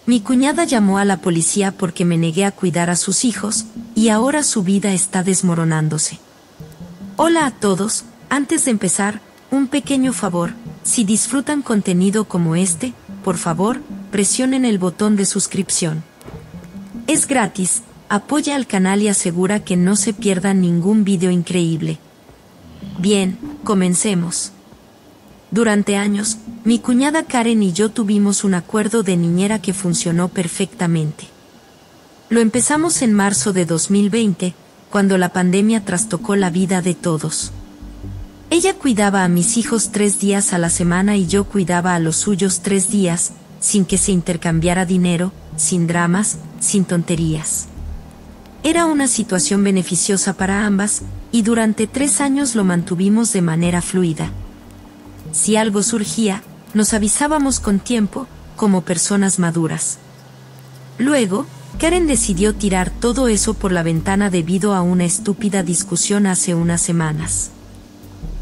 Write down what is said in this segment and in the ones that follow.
Mi cuñada llamó a la policía porque me negué a cuidar a sus hijos, y ahora su vida está desmoronándose. Hola a todos, antes de empezar, un pequeño favor, si disfrutan contenido como este, por favor, presionen el botón de suscripción. Es gratis, apoya al canal y asegura que no se pierdan ningún video increíble. Bien, comencemos. Durante años, mi cuñada Karen y yo tuvimos un acuerdo de niñera que funcionó perfectamente. Lo empezamos en marzo de 2020, cuando la pandemia trastocó la vida de todos. Ella cuidaba a mis hijos 3 días a la semana y yo cuidaba a los suyos 3 días, sin que se intercambiara dinero, sin dramas, sin tonterías. Era una situación beneficiosa para ambas, y durante 3 años lo mantuvimos de manera fluida. Si algo surgía, nos avisábamos con tiempo, como personas maduras. Luego, Karen decidió tirar todo eso por la ventana debido a una estúpida discusión hace unas semanas.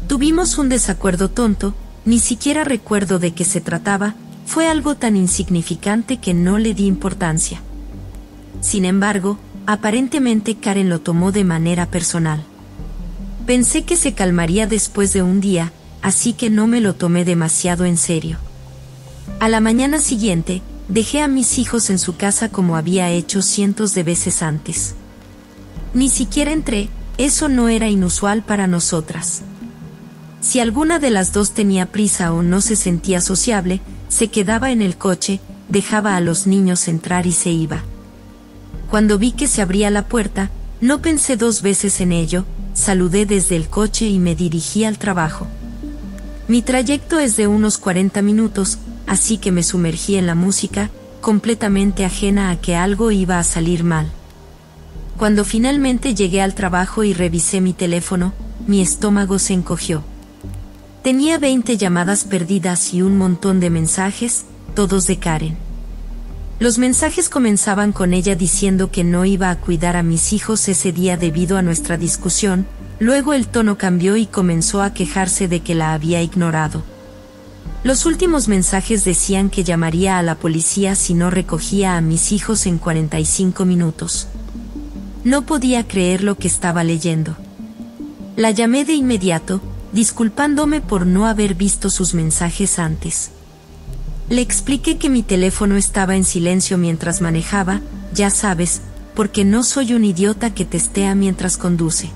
Tuvimos un desacuerdo tonto, ni siquiera recuerdo de qué se trataba, fue algo tan insignificante que no le di importancia. Sin embargo, aparentemente Karen lo tomó de manera personal. Pensé que se calmaría después de un día, así que no me lo tomé demasiado en serio. A la mañana siguiente, dejé a mis hijos en su casa como había hecho cientos de veces antes. Ni siquiera entré, eso no era inusual para nosotras. Si alguna de las dos tenía prisa o no se sentía sociable, se quedaba en el coche, dejaba a los niños entrar y se iba. Cuando vi que se abría la puerta, no pensé 2 veces en ello, saludé desde el coche y me dirigí al trabajo. Mi trayecto es de unos 40 minutos, así que me sumergí en la música, completamente ajena a que algo iba a salir mal. Cuando finalmente llegué al trabajo y revisé mi teléfono, mi estómago se encogió. Tenía 20 llamadas perdidas y un montón de mensajes, todos de Karen. Los mensajes comenzaban con ella diciendo que no iba a cuidar a mis hijos ese día debido a nuestra discusión, luego el tono cambió y comenzó a quejarse de que la había ignorado. Los últimos mensajes decían que llamaría a la policía si no recogía a mis hijos en 45 minutos. No podía creer lo que estaba leyendo. La llamé de inmediato, disculpándome por no haber visto sus mensajes antes. Le expliqué que mi teléfono estaba en silencio mientras manejaba, ya sabes, porque no soy un idiota que testea mientras conduce.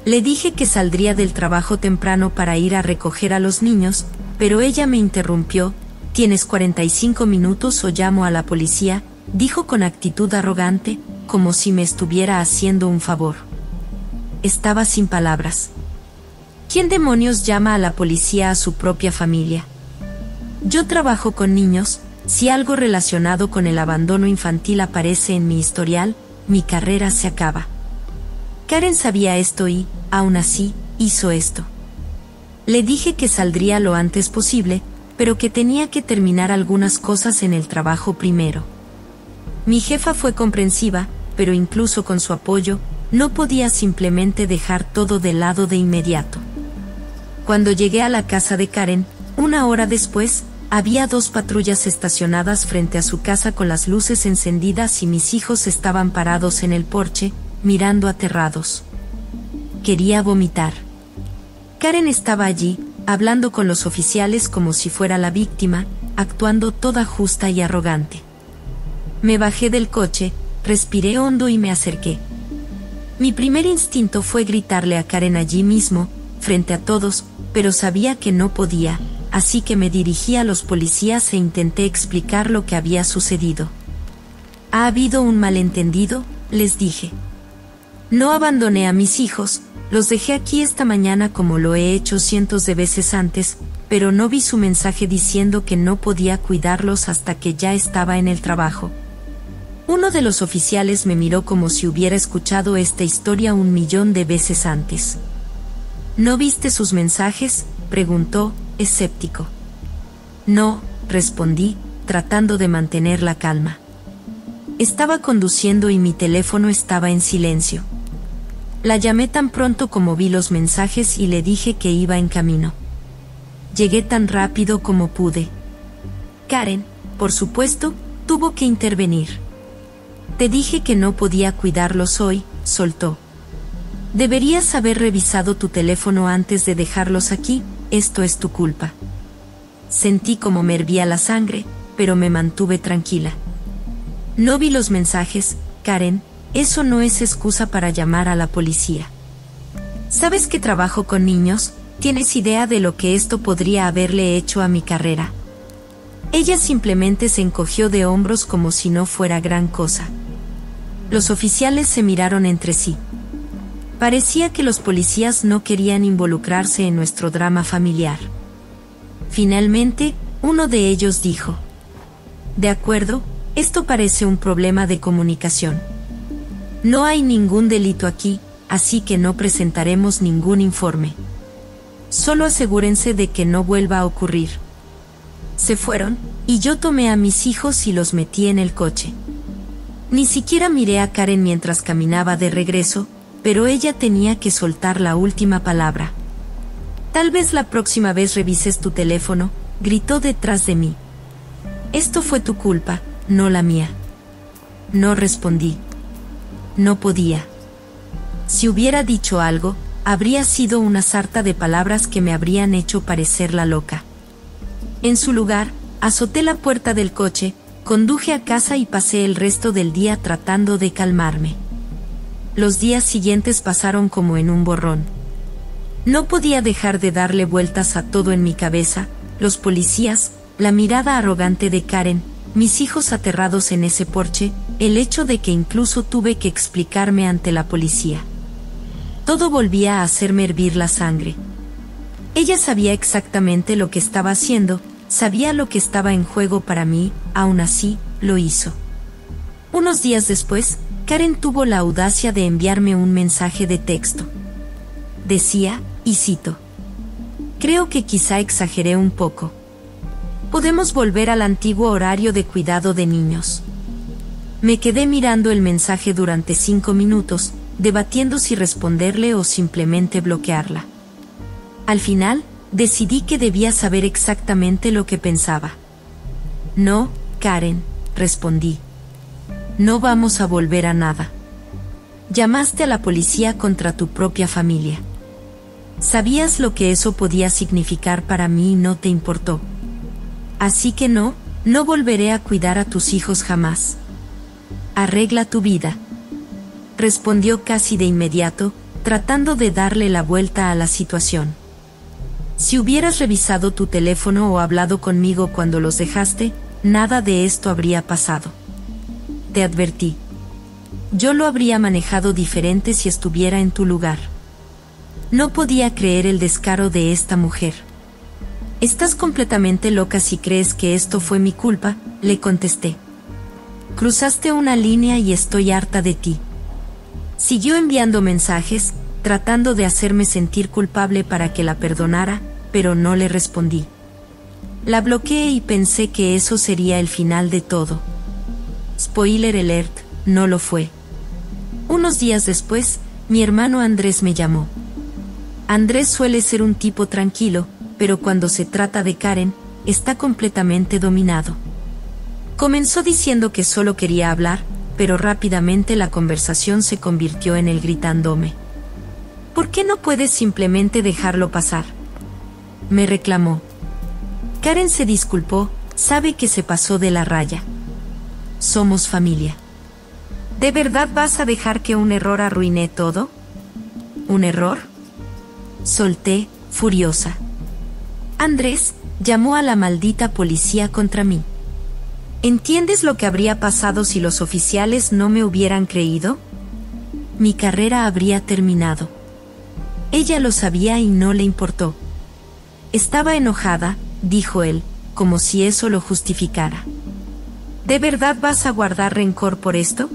Le dije que saldría del trabajo temprano para ir a recoger a los niños, pero ella me interrumpió. «¿Tienes 45 minutos o llamo a la policía?», dijo con actitud arrogante, como si me estuviera haciendo un favor. Estaba sin palabras. ¿Quién demonios llama a la policía a su propia familia? Yo trabajo con niños, si algo relacionado con el abandono infantil aparece en mi historial, mi carrera se acaba. Karen sabía esto y, aún así, hizo esto. Le dije que saldría lo antes posible, pero que tenía que terminar algunas cosas en el trabajo primero. Mi jefa fue comprensiva, pero incluso con su apoyo, no podía simplemente dejar todo de lado de inmediato. Cuando llegué a la casa de Karen, 1 hora después, había 2 patrullas estacionadas frente a su casa con las luces encendidas y mis hijos estaban parados en el porche, mirando aterrados. Quería vomitar. Karen estaba allí, hablando con los oficiales como si fuera la víctima, actuando toda justa y arrogante. Me bajé del coche, respiré hondo y me acerqué. Mi primer instinto fue gritarle a Karen allí mismo, frente a todos, pero sabía que no podía, así que me dirigí a los policías e intenté explicar lo que había sucedido. «Ha habido un malentendido», les dije. «No abandoné a mis hijos, los dejé aquí esta mañana como lo he hecho cientos de veces antes, pero no vi su mensaje diciendo que no podía cuidarlos hasta que ya estaba en el trabajo». Uno de los oficiales me miró como si hubiera escuchado esta historia 1.000.000 de veces antes. «¿No viste sus mensajes?», preguntó, escéptico. «No», respondí, tratando de mantener la calma. Estaba conduciendo y mi teléfono estaba en silencio. La llamé tan pronto como vi los mensajes y le dije que iba en camino. Llegué tan rápido como pude. Karen, por supuesto, tuvo que intervenir. Te dije que no podía cuidarlos hoy, soltó. Deberías haber revisado tu teléfono antes de dejarlos aquí, esto es tu culpa. Sentí como me hervía la sangre, pero me mantuve tranquila. No vi los mensajes, Karen, eso no es excusa para llamar a la policía. ¿Sabes que trabajo con niños? ¿Tienes idea de lo que esto podría haberle hecho a mi carrera? Ella simplemente se encogió de hombros como si no fuera gran cosa. Los oficiales se miraron entre sí. Parecía que los policías no querían involucrarse en nuestro drama familiar. Finalmente, uno de ellos dijo: de acuerdo, esto parece un problema de comunicación. No hay ningún delito aquí, así que no presentaremos ningún informe. Solo asegúrense de que no vuelva a ocurrir. Se fueron, y yo tomé a mis hijos y los metí en el coche. Ni siquiera miré a Karen mientras caminaba de regreso, pero ella tenía que soltar la última palabra. Tal vez la próxima vez revises tu teléfono, gritó detrás de mí. Esto fue tu culpa, no la mía. No respondí. No podía. Si hubiera dicho algo, habría sido una sarta de palabras que me habrían hecho parecer la loca. En su lugar, azoté la puerta del coche, conduje a casa y pasé el resto del día tratando de calmarme. Los días siguientes pasaron como en un borrón. No podía dejar de darle vueltas a todo en mi cabeza, los policías, la mirada arrogante de Karen, mis hijos aterrados en ese porche, el hecho de que incluso tuve que explicarme ante la policía. Todo volvía a hacerme hervir la sangre. Ella sabía exactamente lo que estaba haciendo, sabía lo que estaba en juego para mí, aún así, lo hizo. Unos días después, Karen tuvo la audacia de enviarme un mensaje de texto. Decía, y cito: creo que quizá exageré un poco. Podemos volver al antiguo horario de cuidado de niños. Me quedé mirando el mensaje durante 5 minutos, debatiendo si responderle o simplemente bloquearla. Al final, decidí que debía saber exactamente lo que pensaba. No, Karen, respondí. No vamos a volver a nada. Llamaste a la policía contra tu propia familia. Sabías lo que eso podía significar para mí y no te importó. Así que no volveré a cuidar a tus hijos jamás. Arregla tu vida. Respondió casi de inmediato, tratando de darle la vuelta a la situación. Si hubieras revisado tu teléfono o hablado conmigo cuando los dejaste, nada de esto habría pasado. Te advertí. Yo lo habría manejado diferente si estuviera en tu lugar. No podía creer el descaro de esta mujer. Estás completamente loca si crees que esto fue mi culpa, le contesté. Cruzaste una línea y estoy harta de ti. Siguió enviando mensajes, tratando de hacerme sentir culpable para que la perdonara, pero no le respondí. La bloqueé y pensé que eso sería el final de todo. Spoiler alert, no lo fue. Unos días después, mi hermano Andrés me llamó. Andrés suele ser un tipo tranquilo, pero cuando se trata de Karen, está completamente dominado. Comenzó diciendo que solo quería hablar, pero rápidamente la conversación se convirtió en él gritándome. ¿Por qué no puedes simplemente dejarlo pasar? Me reclamó. Karen se disculpó, sabe que se pasó de la raya. Somos familia. ¿De verdad vas a dejar que un error arruine todo? ¿Un error? Solté, furiosa. Andrés llamó a la maldita policía contra mí. ¿Entiendes lo que habría pasado si los oficiales no me hubieran creído? Mi carrera habría terminado. Ella lo sabía y no le importó. Estaba enojada, dijo él, como si eso lo justificara. ¿De verdad vas a guardar rencor por esto?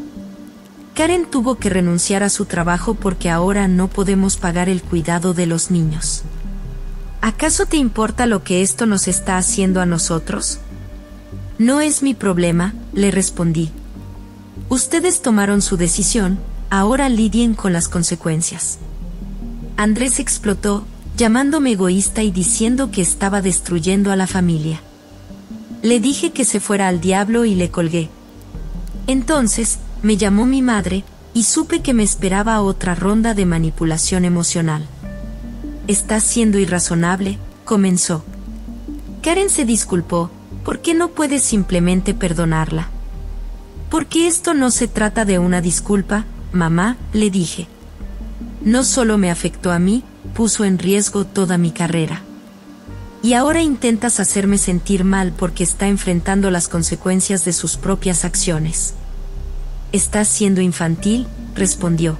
Karen tuvo que renunciar a su trabajo porque ahora no podemos pagar el cuidado de los niños. ¿Acaso te importa lo que esto nos está haciendo a nosotros? No es mi problema, le respondí. Ustedes tomaron su decisión, ahora lidien con las consecuencias. Andrés explotó, llamándome egoísta y diciendo que estaba destruyendo a la familia. Le dije que se fuera al diablo y le colgué. Entonces, me llamó mi madre, y supe que me esperaba otra ronda de manipulación emocional. «Estás siendo irrazonable», comenzó. Karen se disculpó. «¿Por qué no puedes simplemente perdonarla?» «Porque esto no se trata de una disculpa, mamá», le dije. «No solo me afectó a mí, puso en riesgo toda mi carrera. Y ahora intentas hacerme sentir mal porque está enfrentando las consecuencias de sus propias acciones». «Estás siendo infantil», respondió.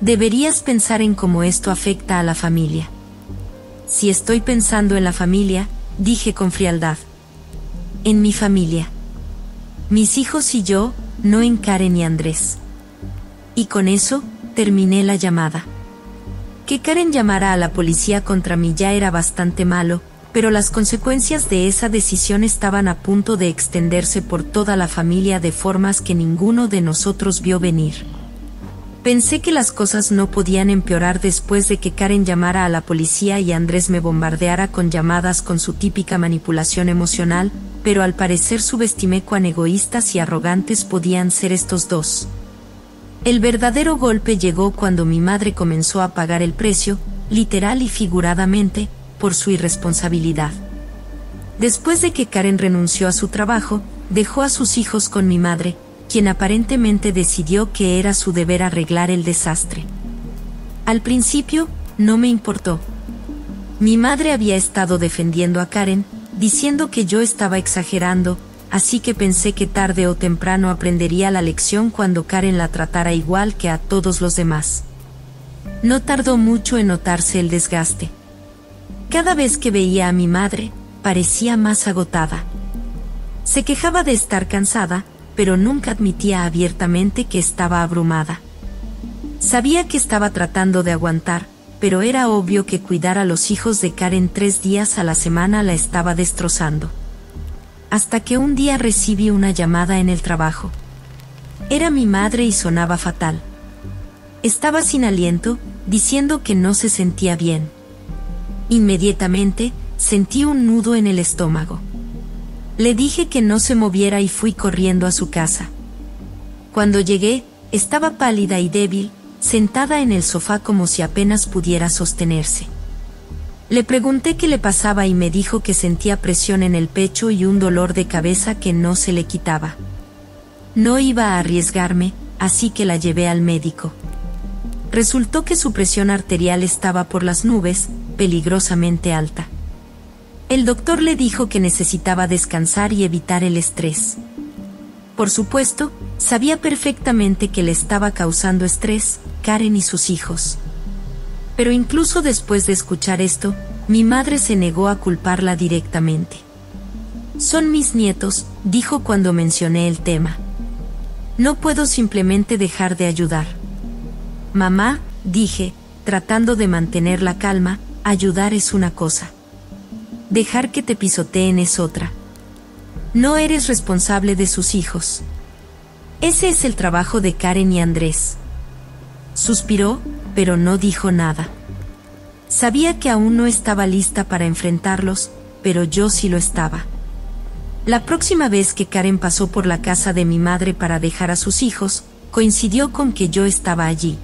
«Deberías pensar en cómo esto afecta a la familia». «Si estoy pensando en la familia», dije con frialdad. «En mi familia. Mis hijos y yo, no en Karen y Andrés». Y con eso, terminé la llamada. Que Karen llamara a la policía contra mí ya era bastante malo, pero las consecuencias de esa decisión estaban a punto de extenderse por toda la familia de formas que ninguno de nosotros vio venir. Pensé que las cosas no podían empeorar después de que Karen llamara a la policía y Andrés me bombardeara con llamadas con su típica manipulación emocional, pero al parecer subestimé cuán egoístas y arrogantes podían ser estos dos. El verdadero golpe llegó cuando mi madre comenzó a pagar el precio, literal y figuradamente, por su irresponsabilidad. Después de que Karen renunció a su trabajo, dejó a sus hijos con mi madre, quien aparentemente decidió que era su deber arreglar el desastre. Al principio, no me importó. Mi madre había estado defendiendo a Karen, diciendo que yo estaba exagerando, así que pensé que tarde o temprano aprendería la lección cuando Karen la tratara igual que a todos los demás. No tardó mucho en notarse el desgaste. Cada vez que veía a mi madre, parecía más agotada. Se quejaba de estar cansada, pero nunca admitía abiertamente que estaba abrumada. Sabía que estaba tratando de aguantar, pero era obvio que cuidar a los hijos de Karen 3 días a la semana la estaba destrozando. Hasta que un día recibí una llamada en el trabajo. Era mi madre y sonaba fatal. Estaba sin aliento, diciendo que no se sentía bien. Inmediatamente, sentí un nudo en el estómago. Le dije que no se moviera y fui corriendo a su casa. Cuando llegué, estaba pálida y débil, sentada en el sofá como si apenas pudiera sostenerse. Le pregunté qué le pasaba y me dijo que sentía presión en el pecho y un dolor de cabeza que no se le quitaba. No iba a arriesgarme, así que la llevé al médico. Resultó que su presión arterial estaba por las nubes, peligrosamente alta. El doctor le dijo que necesitaba descansar y evitar el estrés. Por supuesto, sabía perfectamente que le estaba causando estrés, Karen y sus hijos. Pero incluso después de escuchar esto, mi madre se negó a culparla directamente. «Son mis nietos», dijo cuando mencioné el tema. «No puedo simplemente dejar de ayudar». «Mamá», dije, tratando de mantener la calma, «ayudar es una cosa. Dejar que te pisoteen es otra. No eres responsable de sus hijos. Ese es el trabajo de Karen y Andrés». Suspiró, pero no dijo nada. Sabía que aún no estaba lista para enfrentarlos, pero yo sí lo estaba. La próxima vez que Karen pasó por la casa de mi madre para dejar a sus hijos, coincidió con que yo estaba allí.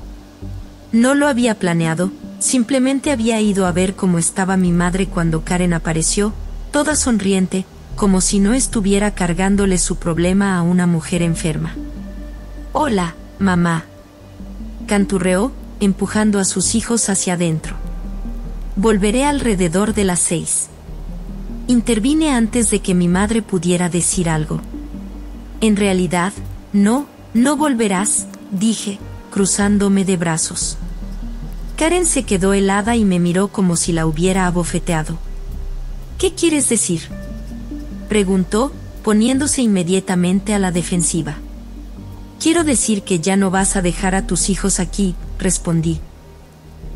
No lo había planeado, simplemente había ido a ver cómo estaba mi madre cuando Karen apareció, toda sonriente, como si no estuviera cargándole su problema a una mujer enferma. «Hola, mamá», canturreó, empujando a sus hijos hacia adentro. «Volveré alrededor de las 6». Intervine antes de que mi madre pudiera decir algo. «En realidad, no volverás», dije, cruzándome de brazos. Karen se quedó helada y me miró como si la hubiera abofeteado. «¿Qué quieres decir?», preguntó, poniéndose inmediatamente a la defensiva. «Quiero decir que ya no vas a dejar a tus hijos aquí», respondí.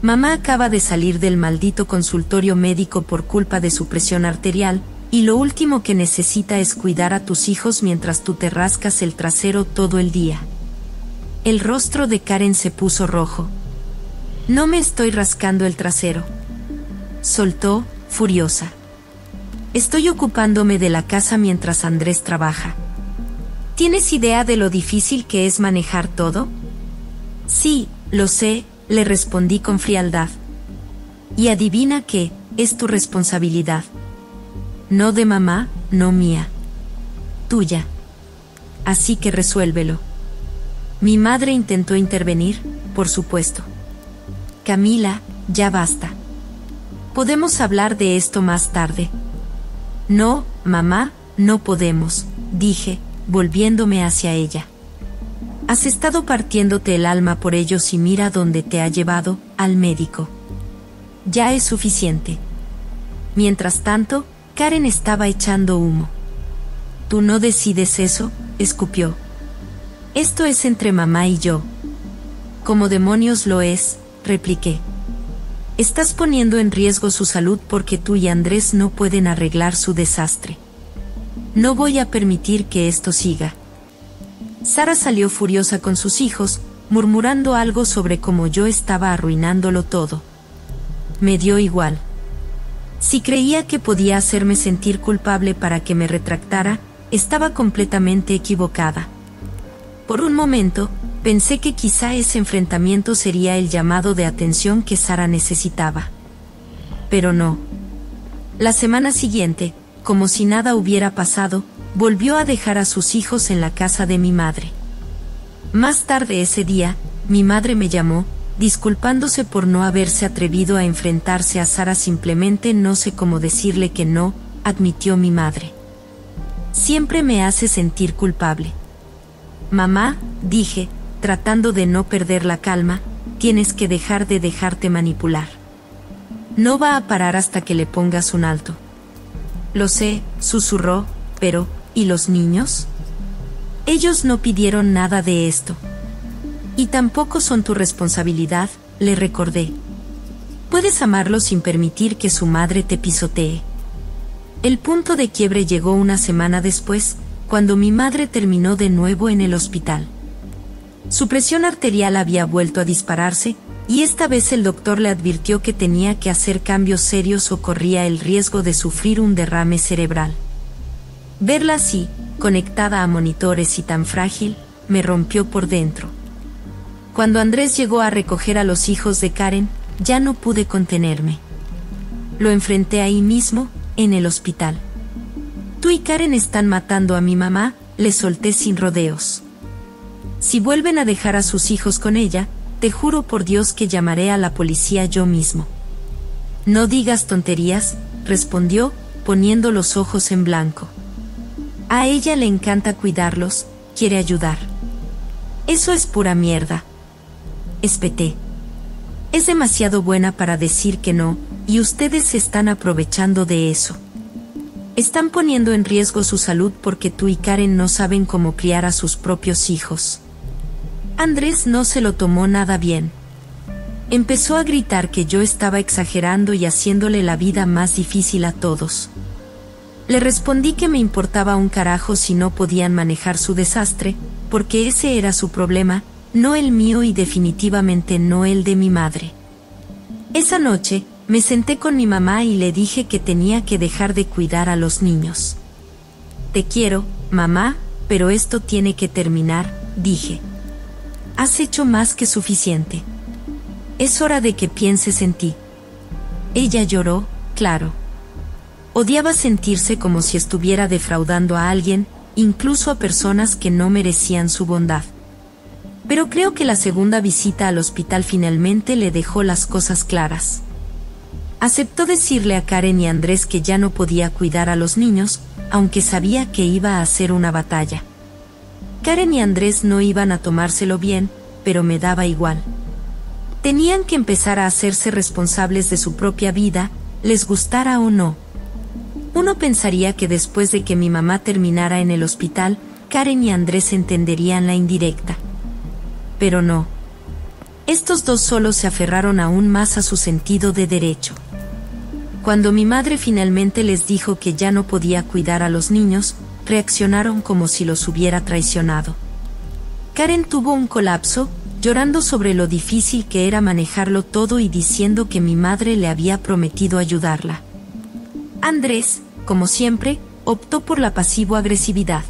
«Mamá acaba de salir del maldito consultorio médico por culpa de su presión arterial, y lo último que necesita es cuidar a tus hijos mientras tú te rascas el trasero todo el día». El rostro de Karen se puso rojo. «No me estoy rascando el trasero», soltó, furiosa. Estoy ocupándome de la casa mientras Andrés trabaja. ¿Tienes idea de lo difícil que es manejar todo? Sí, lo sé, le respondí con frialdad. Y adivina qué, es tu responsabilidad. No de mamá, no mía. Tuya. Así que resuélvelo. Mi madre intentó intervenir, por supuesto. Camila, ya basta. Podemos hablar de esto más tarde. No, mamá, no podemos, dije, volviéndome hacia ella. Has estado partiéndote el alma por ellos y mira dónde te ha llevado, al médico. Ya es suficiente. Mientras tanto, Karen estaba echando humo. ¿Tú no decides eso?, escupió. Esto es entre mamá y yo. ¿Cómo demonios lo es?, repliqué. Estás poniendo en riesgo su salud porque tú y Andrés no pueden arreglar su desastre. No voy a permitir que esto siga. Sara salió furiosa con sus hijos, murmurando algo sobre cómo yo estaba arruinándolo todo. Me dio igual. Si creía que podía hacerme sentir culpable para que me retractara, estaba completamente equivocada. Por un momento, pensé que quizá ese enfrentamiento sería el llamado de atención que Sara necesitaba. Pero no. La semana siguiente, como si nada hubiera pasado, volvió a dejar a sus hijos en la casa de mi madre. Más tarde ese día, mi madre me llamó, disculpándose por no haberse atrevido a enfrentarse a Sara. Simplemente no sé cómo decirle que no, admitió mi madre. Siempre me hace sentir culpable. Mamá, dije, tratando de no perder la calma, tienes que dejar de dejarte manipular. No va a parar hasta que le pongas un alto. Lo sé, susurró, pero, ¿y los niños? Ellos no pidieron nada de esto. Y tampoco son tu responsabilidad, le recordé. Puedes amarlos sin permitir que su madre te pisotee. El punto de quiebre llegó una semana después, cuando mi madre terminó de nuevo en el hospital. Su presión arterial había vuelto a dispararse, y esta vez el doctor le advirtió que tenía que hacer cambios serios o corría el riesgo de sufrir un derrame cerebral. Verla así, conectada a monitores y tan frágil, me rompió por dentro. Cuando Andrés llegó a recoger a los hijos de Karen, ya no pude contenerme. Lo enfrenté ahí mismo, en el hospital. Tú y Karen están matando a mi mamá, le solté sin rodeos. Si vuelven a dejar a sus hijos con ella, te juro por Dios que llamaré a la policía yo mismo. No digas tonterías, respondió, poniendo los ojos en blanco. A ella le encanta cuidarlos, quiere ayudar. Eso es pura mierda. Espeté. Es demasiado buena para decir que no, y ustedes se están aprovechando de eso. Están poniendo en riesgo su salud porque tú y Karen no saben cómo criar a sus propios hijos. Andrés no se lo tomó nada bien. Empezó a gritar que yo estaba exagerando y haciéndole la vida más difícil a todos. Le respondí que me importaba un carajo si no podían manejar su desastre, porque ese era su problema, no el mío y definitivamente no el de mi madre. Esa noche, me senté con mi mamá y le dije que tenía que dejar de cuidar a los niños. Te quiero, mamá, pero esto tiene que terminar, dije. Has hecho más que suficiente. Es hora de que pienses en ti. Ella lloró, claro. Odiaba sentirse como si estuviera defraudando a alguien, incluso a personas que no merecían su bondad. Pero creo que la segunda visita al hospital finalmente le dejó las cosas claras. Aceptó decirle a Karen y Andrés que ya no podía cuidar a los niños, aunque sabía que iba a ser una batalla. Karen y Andrés no iban a tomárselo bien, pero me daba igual. Tenían que empezar a hacerse responsables de su propia vida, les gustara o no. Uno pensaría que después de que mi mamá terminara en el hospital, Karen y Andrés entenderían la indirecta. Pero no. Estos dos solo se aferraron aún más a su sentido de derecho. Cuando mi madre finalmente les dijo que ya no podía cuidar a los niños, reaccionaron como si los hubiera traicionado. Karen tuvo un colapso, llorando sobre lo difícil que era manejarlo todo y diciendo que mi madre le había prometido ayudarla. Andrés, como siempre, optó por la pasivo-agresividad.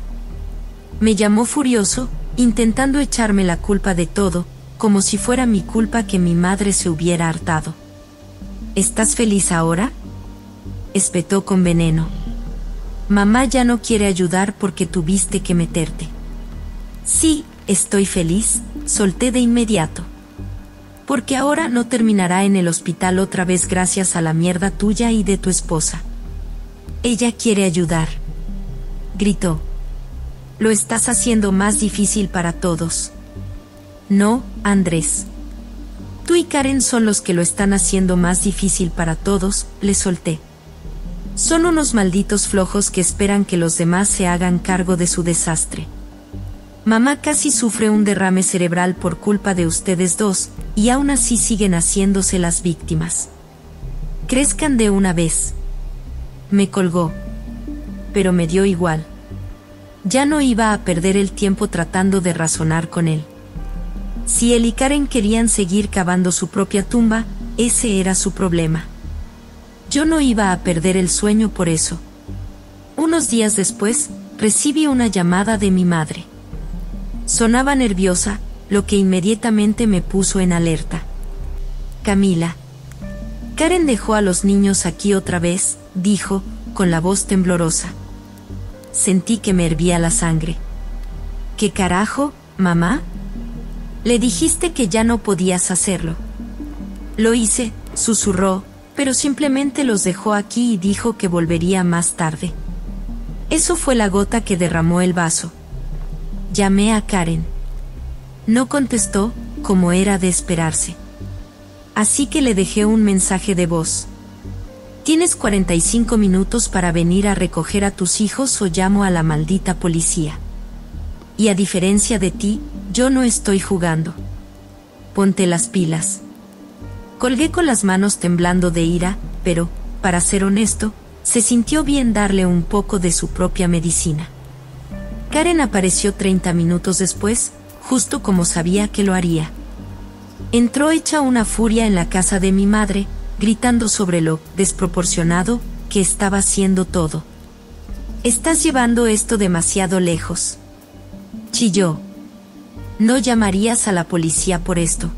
Me llamó furioso, intentando echarme la culpa de todo, como si fuera mi culpa que mi madre se hubiera hartado. ¿Estás feliz ahora?, espetó con veneno. Mamá ya no quiere ayudar porque tuviste que meterte. Sí, estoy feliz, solté de inmediato. Porque ahora no terminará en el hospital otra vez gracias a la mierda tuya y de tu esposa. Ella quiere ayudar, gritó. Lo estás haciendo más difícil para todos. No, Andrés. Tú y Karen son los que lo están haciendo más difícil para todos, le solté. Son unos malditos flojos que esperan que los demás se hagan cargo de su desastre. Mamá casi sufre un derrame cerebral por culpa de ustedes dos, y aún así siguen haciéndose las víctimas. Crezcan de una vez. Me colgó. Pero me dio igual. Ya no iba a perder el tiempo tratando de razonar con él. Si él y Karen querían seguir cavando su propia tumba, ese era su problema. Yo no iba a perder el sueño por eso. Unos días después, recibí una llamada de mi madre. Sonaba nerviosa, lo que inmediatamente me puso en alerta. Camila. Karen dejó a los niños aquí otra vez, dijo, con la voz temblorosa. Sentí que me hervía la sangre. ¿Qué carajo, mamá? Le dijiste que ya no podías hacerlo. Lo hice, susurró, pero simplemente los dejó aquí y dijo que volvería más tarde. Eso fue la gota que derramó el vaso. Llamé a Karen. No contestó, como era de esperarse. Así que le dejé un mensaje de voz. Tienes 45 minutos para venir a recoger a tus hijos o llamo a la maldita policía. Y a diferencia de ti, yo no estoy jugando. Ponte las pilas. Colgué con las manos temblando de ira, pero, para ser honesto, se sintió bien darle un poco de su propia medicina. Karen apareció 30 minutos después, justo como sabía que lo haría. Entró hecha una furia en la casa de mi madre, gritando sobre lo desproporcionado que estaba haciendo todo. Estás llevando esto demasiado lejos. Chilló. No llamarías a la policía por esto.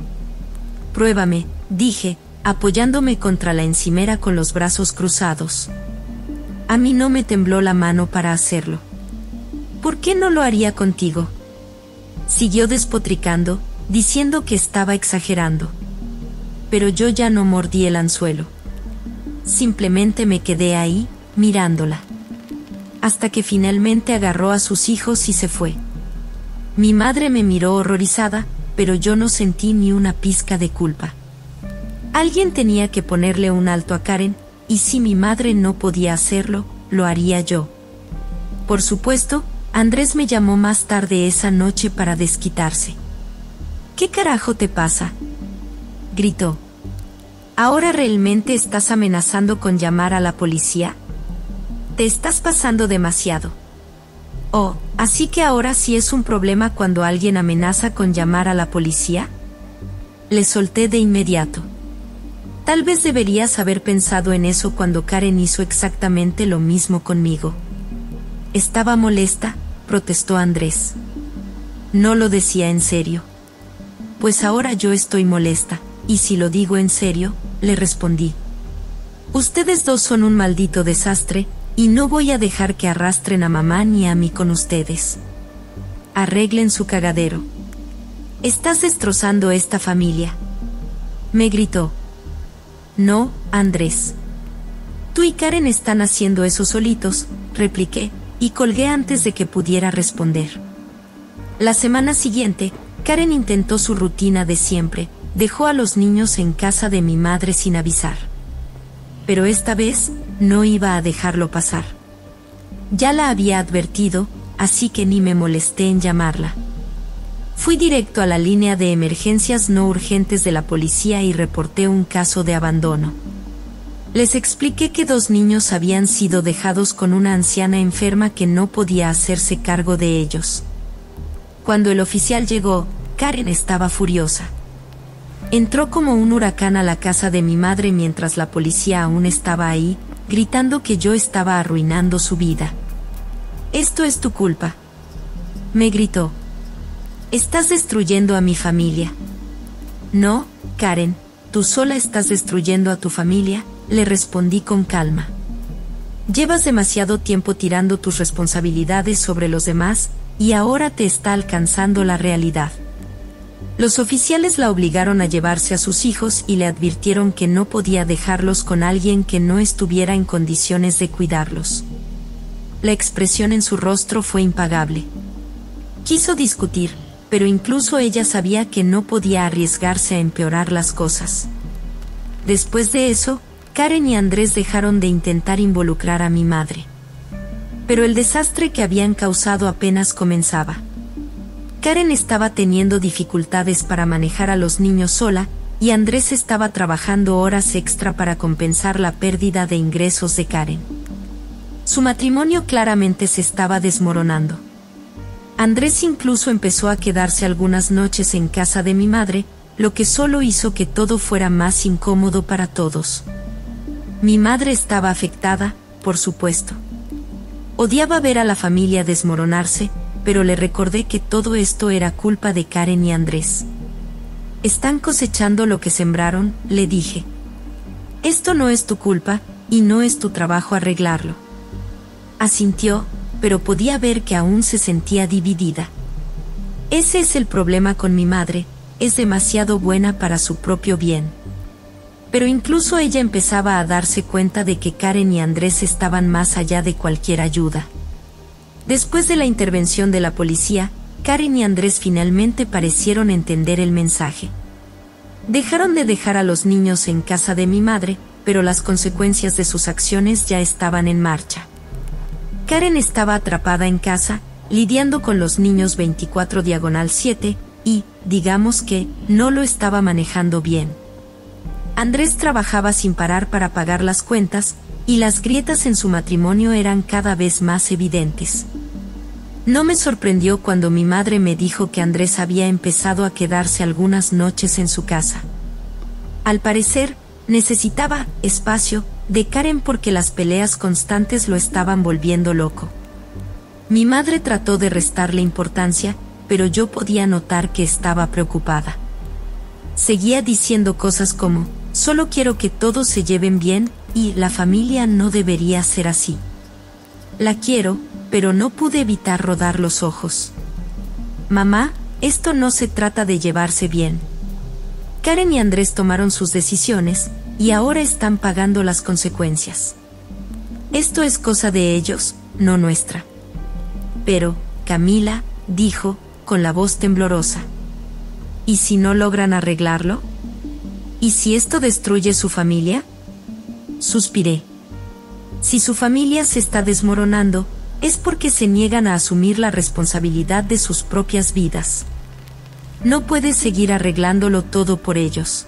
Pruébame, dije, apoyándome contra la encimera con los brazos cruzados. A mí no me tembló la mano para hacerlo. ¿Por qué no lo haría contigo? Siguió despotricando, diciendo que estaba exagerando. Pero yo ya no mordí el anzuelo. Simplemente me quedé ahí, mirándola. Hasta que finalmente agarró a sus hijos y se fue. Mi madre me miró horrorizada, pero yo no sentí ni una pizca de culpa. Alguien tenía que ponerle un alto a Karen, y si mi madre no podía hacerlo, lo haría yo. Por supuesto, Andrés me llamó más tarde esa noche para desquitarse. ¿Qué carajo te pasa?, gritó. ¿Ahora realmente estás amenazando con llamar a la policía? Te estás pasando demasiado. Oh, ¿así que ahora sí es un problema cuando alguien amenaza con llamar a la policía? Le solté de inmediato. Tal vez deberías haber pensado en eso cuando Karen hizo exactamente lo mismo conmigo. Estaba molesta, protestó Andrés. No lo decía en serio. Pues ahora yo estoy molesta, y si lo digo en serio, le respondí. Ustedes dos son un maldito desastre, y no voy a dejar que arrastren a mamá ni a mí con ustedes. Arreglen su cagadero. Estás destrozando esta familia. Me gritó. No, Andrés. Tú y Karen están haciendo eso solitos, repliqué, y colgué antes de que pudiera responder. La semana siguiente, Karen intentó su rutina de siempre, dejó a los niños en casa de mi madre sin avisar. Pero esta vez, no iba a dejarlo pasar. Ya la había advertido, así que ni me molesté en llamarla. Fui directo a la línea de emergencias no urgentes de la policía y reporté un caso de abandono. Les expliqué que 2 niños habían sido dejados con una anciana enferma que no podía hacerse cargo de ellos. Cuando el oficial llegó, Karen estaba furiosa. Entró como un huracán a la casa de mi madre mientras la policía aún estaba ahí, gritando que yo estaba arruinando su vida. «Esto es tu culpa», me gritó. «Estás destruyendo a mi familia». «No, Karen, tú sola estás destruyendo a tu familia», le respondí con calma. «Llevas demasiado tiempo tirando tus responsabilidades sobre los demás y ahora te está alcanzando la realidad». Los oficiales la obligaron a llevarse a sus hijos y le advirtieron que no podía dejarlos con alguien que no estuviera en condiciones de cuidarlos. La expresión en su rostro fue impagable. Quiso discutir, pero incluso ella sabía que no podía arriesgarse a empeorar las cosas. Después de eso, Karen y Andrés dejaron de intentar involucrar a mi madre. Pero el desastre que habían causado apenas comenzaba. Karen estaba teniendo dificultades para manejar a los niños sola, y Andrés estaba trabajando horas extra para compensar la pérdida de ingresos de Karen. Su matrimonio claramente se estaba desmoronando. Andrés incluso empezó a quedarse algunas noches en casa de mi madre, lo que solo hizo que todo fuera más incómodo para todos. Mi madre estaba afectada, por supuesto. Odiaba ver a la familia desmoronarse, pero le recordé que todo esto era culpa de Karen y Andrés. «Están cosechando lo que sembraron», le dije. «Esto no es tu culpa, y no es tu trabajo arreglarlo». Asintió, pero podía ver que aún se sentía dividida. Ese es el problema con mi madre, es demasiado buena para su propio bien. Pero incluso ella empezaba a darse cuenta de que Karen y Andrés estaban más allá de cualquier ayuda. Después de la intervención de la policía, Karen y Andrés finalmente parecieron entender el mensaje. Dejaron de dejar a los niños en casa de mi madre, pero las consecuencias de sus acciones ya estaban en marcha. Karen estaba atrapada en casa, lidiando con los niños 24/7, y, digamos que, no lo estaba manejando bien. Andrés trabajaba sin parar para pagar las cuentas, y las grietas en su matrimonio eran cada vez más evidentes. No me sorprendió cuando mi madre me dijo que Andrés había empezado a quedarse algunas noches en su casa. Al parecer, necesitaba espacio de Karen porque las peleas constantes lo estaban volviendo loco. Mi madre trató de restarle importancia, pero yo podía notar que estaba preocupada. Seguía diciendo cosas como: «Solo quiero que todos se lleven bien, y la familia no debería ser así». La quiero, pero no pude evitar rodar los ojos. «Mamá, esto no se trata de llevarse bien. Karen y Andrés tomaron sus decisiones, y ahora están pagando las consecuencias. Esto es cosa de ellos, no nuestra». «Pero, Camila», dijo, con la voz temblorosa. «¿Y si no logran arreglarlo? ¿Y si esto destruye su familia?». Suspiré. Si su familia se está desmoronando, es porque se niegan a asumir la responsabilidad de sus propias vidas. No puedes seguir arreglándolo todo por ellos.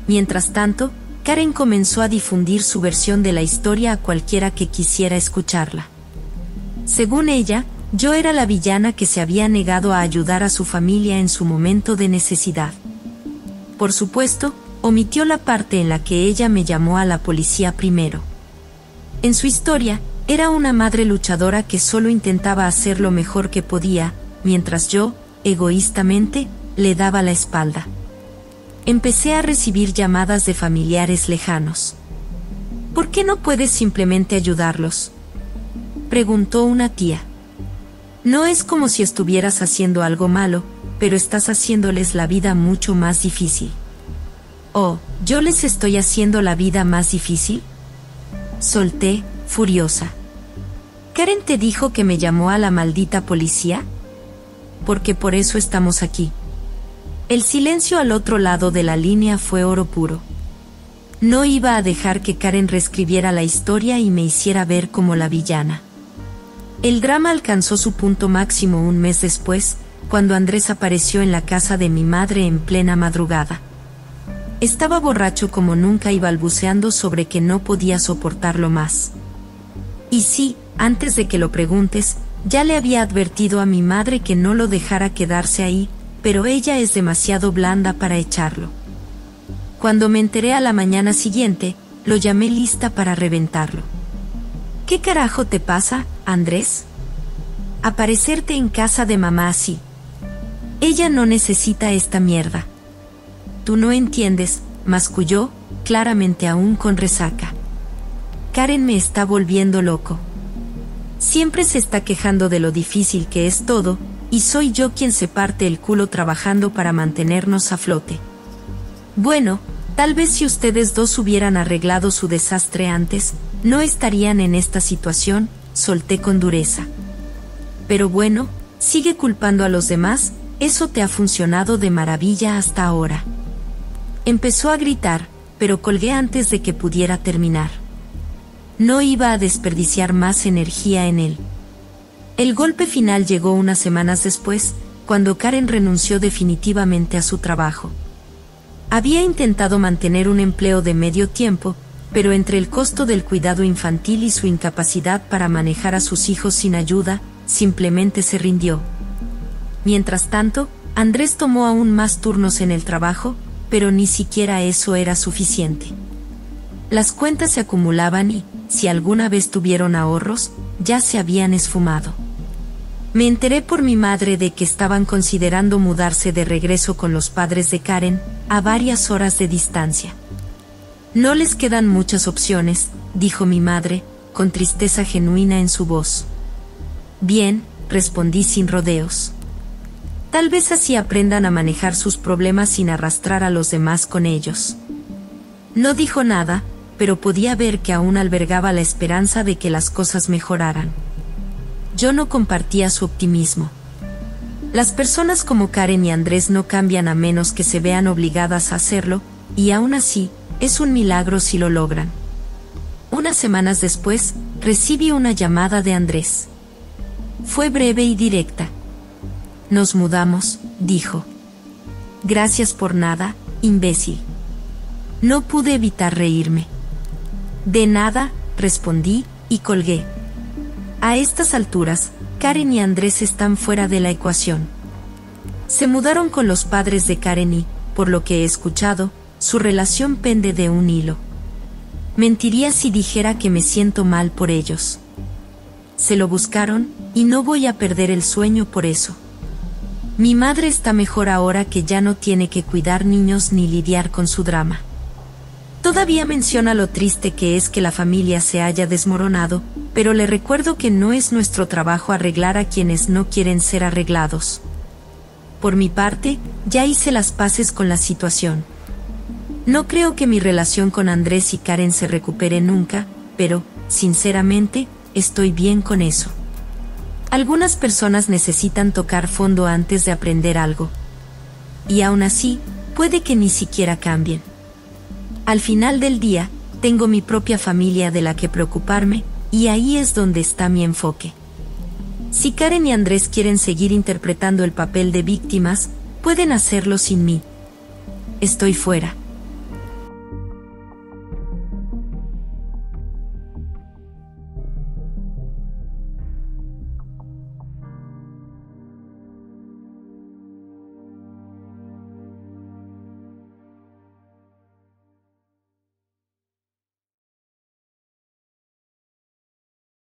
Mientras tanto, Karen comenzó a difundir su versión de la historia a cualquiera que quisiera escucharla. Según ella, yo era la villana que se había negado a ayudar a su familia en su momento de necesidad. Por supuesto, omitió la parte en la que ella me llamó a la policía primero. En su historia, era una madre luchadora que solo intentaba hacer lo mejor que podía, mientras yo, egoístamente, le daba la espalda. Empecé a recibir llamadas de familiares lejanos. «¿Por qué no puedes simplemente ayudarlos?», preguntó una tía. «No es como si estuvieras haciendo algo malo, pero estás haciéndoles la vida mucho más difícil». «Oh, ¿yo les estoy haciendo la vida más difícil?», solté, furiosa. «¿Karen te dijo que me llamó a la maldita policía? Porque por eso estamos aquí». El silencio al otro lado de la línea fue oro puro. No iba a dejar que Karen reescribiera la historia y me hiciera ver como la villana. El drama alcanzó su punto máximo un mes después, cuando Andrés apareció en la casa de mi madre en plena madrugada. Estaba borracho como nunca y balbuceando sobre que no podía soportarlo más. Y sí, antes de que lo preguntes, ya le había advertido a mi madre que no lo dejara quedarse ahí, pero ella es demasiado blanda para echarlo. Cuando me enteré a la mañana siguiente, lo llamé lista para reventarlo. ¿Qué carajo te pasa, Andrés? Aparecerte en casa de mamá así. Ella no necesita esta mierda. Tú no entiendes, masculló, claramente aún con resaca. Karen me está volviendo loco. Siempre se está quejando de lo difícil que es todo, y soy yo quien se parte el culo trabajando para mantenernos a flote. Bueno, tal vez si ustedes dos hubieran arreglado su desastre antes, no estarían en esta situación, solté con dureza. Pero bueno, sigue culpando a los demás, eso te ha funcionado de maravilla hasta ahora. Empezó a gritar, pero colgué antes de que pudiera terminar. No iba a desperdiciar más energía en él. El golpe final llegó unas semanas después, cuando Karen renunció definitivamente a su trabajo. Había intentado mantener un empleo de medio tiempo, pero entre el costo del cuidado infantil y su incapacidad para manejar a sus hijos sin ayuda, simplemente se rindió. Mientras tanto, Andrés tomó aún más turnos en el trabajo, pero ni siquiera eso era suficiente. Las cuentas se acumulaban y, si alguna vez tuvieron ahorros, ya se habían esfumado. Me enteré por mi madre de que estaban considerando mudarse de regreso con los padres de Karen, a varias horas de distancia. No les quedan muchas opciones, dijo mi madre, con tristeza genuina en su voz. Bien, respondí sin rodeos. Tal vez así aprendan a manejar sus problemas sin arrastrar a los demás con ellos. No dijo nada, pero podía ver que aún albergaba la esperanza de que las cosas mejoraran. Yo no compartía su optimismo. Las personas como Karen y Andrés no cambian a menos que se vean obligadas a hacerlo, y aún así, es un milagro si lo logran. Unas semanas después, recibí una llamada de Andrés. Fue breve y directa. Nos mudamos, dijo. Gracias por nada, imbécil. No pude evitar reírme. De nada, respondí, y colgué. A estas alturas, Karen y Andrés están fuera de la ecuación. Se mudaron con los padres de Karen y, por lo que he escuchado, su relación pende de un hilo. Mentiría si dijera que me siento mal por ellos. Se lo buscaron, y no voy a perder el sueño por eso. Mi madre está mejor ahora que ya no tiene que cuidar niños ni lidiar con su drama. Todavía menciona lo triste que es que la familia se haya desmoronado, pero le recuerdo que no es nuestro trabajo arreglar a quienes no quieren ser arreglados. Por mi parte, ya hice las paces con la situación. No creo que mi relación con Andrés y Karen se recupere nunca, pero, sinceramente, estoy bien con eso. Algunas personas necesitan tocar fondo antes de aprender algo. Y aún así, puede que ni siquiera cambien. Al final del día, tengo mi propia familia de la que preocuparme, y ahí es donde está mi enfoque. Si Karen y Andrés quieren seguir interpretando el papel de víctimas, pueden hacerlo sin mí. Estoy fuera.